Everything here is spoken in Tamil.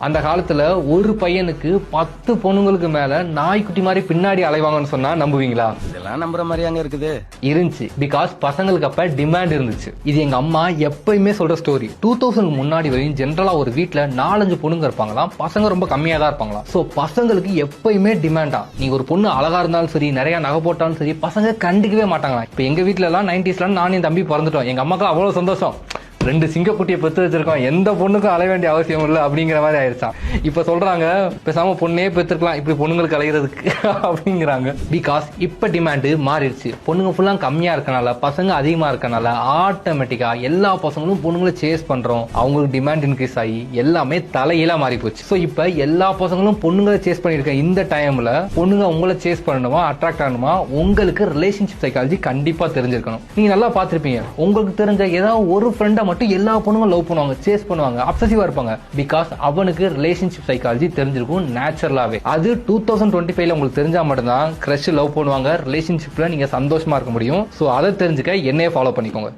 அந்த காலத்துல ஒரு பையனுக்கு 10 பொண்ணுங்களுக்கு மேல நாய்க்குட்டி மாதிரி பின்னாடி அலைவாங்கன்னு சொன்னா நம்புவீங்களா? இதெல்லாம் நம்புற மாதிரியாங்க இருக்குது. இருந்துச்சு. பிகாஸ் பசங்களுக்கு அப்ப டிமாண்ட் இருந்துச்சு. இது எங்க அம்மா எப்பயுமே சொல்ற ஸ்டோரி. 2000 முன்னாடி வரையும் ஜென்ரலா ஒரு வீட்டுல 4-5 பொண்ணுங்க இருப்பாங்களாம். பசங்க ரொம்ப கம்மியா தான் இருப்பாங்களாம். சோ பசங்களுக்கு எப்பயுமே டிமாண்டா. நீங்க ஒரு பொண்ணு அழகா இருந்தாலும் சரி, நிறைய நகை போட்டாலும் சரி, பசங்க கண்டுக்கவே மாட்டாங்களா. இப்ப எங்க வீட்டுல எல்லாம் 90s நானும் என் தம்பி பிறந்துட்டோம். எங்க அம்மாக்கு அவ்வளவு சந்தோஷம். 2 சிங்கக்குட்டியை பெற்று வச்சிருக்கோம், எந்த பொண்ணுக்கும் அலைய வேண்டிய அவசியம் இல்லை அப்படிங்கிற மாதிரி ஆயிடுச்சான். இப்ப சொல்றாங்க பேசாம பொண்ணே பெற்றுக்கலாம் இப்படி பொண்ணுங்களுக்கு அலைகிறதுக்கு அப்படிங்கிறாங்க. பிகாஸ் இப்ப டிமாண்ட் மாறிடுச்சு. பொண்ணுங்க ஃபுல்லா கம்மியா இருக்கனால, பசங்க அதிகமா இருக்கனால ஆட்டோமேட்டிக்கா எல்லா பசங்களும் பொண்ணுங்களை சேஸ் பண்றோம். அவங்களுக்கு டிமாண்ட் இன்க்ரீஸ் ஆகி எல்லாமே தலையில மாறி போச்சு. ஸோ இப்ப எல்லா பசங்களும் பொண்ணுங்களை சேஸ் பண்ணிருக்க இந்த டைம்ல பொண்ணுங்க உங்களை சேஸ் பண்ணணுமா, அட்ராக்ட் ஆகணுமா, உங்களுக்கு ரிலேஷன்ஷிப் சைக்காலஜி கண்டிப்பா தெரிஞ்சிருக்கணும். நீங்க நல்லா பாத்திருப்பீங்க. உங்களுக்கு தெரிஞ்ச ஏதாவது ஒரு ஃப்ரெண்டை மட்டும் எல்லா பொண்ணுங்க லவ் பண்ணுவாங்க, சேஸ் பண்ணுவாங்க, அப்சசிவா இருப்பாங்க. பிகாஸ் அவனுக்கு ரிலேஷன்ஷிப் சைக்காலஜி தெரிஞ்சிருக்கும் நேச்சுரலாவே. அது 2025ல உங்களுக்கு தெரிஞ்சா மட்டும்தான் கிரஷ் லவ் பண்ணுவாங்க, ரிலேஷன்ஷிப்ல நீங்க சந்தோஷமா இருக்க முடியும். சோ அதை தெரிஞ்சுக்க என்னையே ஃபாலோ பண்ணிக்கோங்க.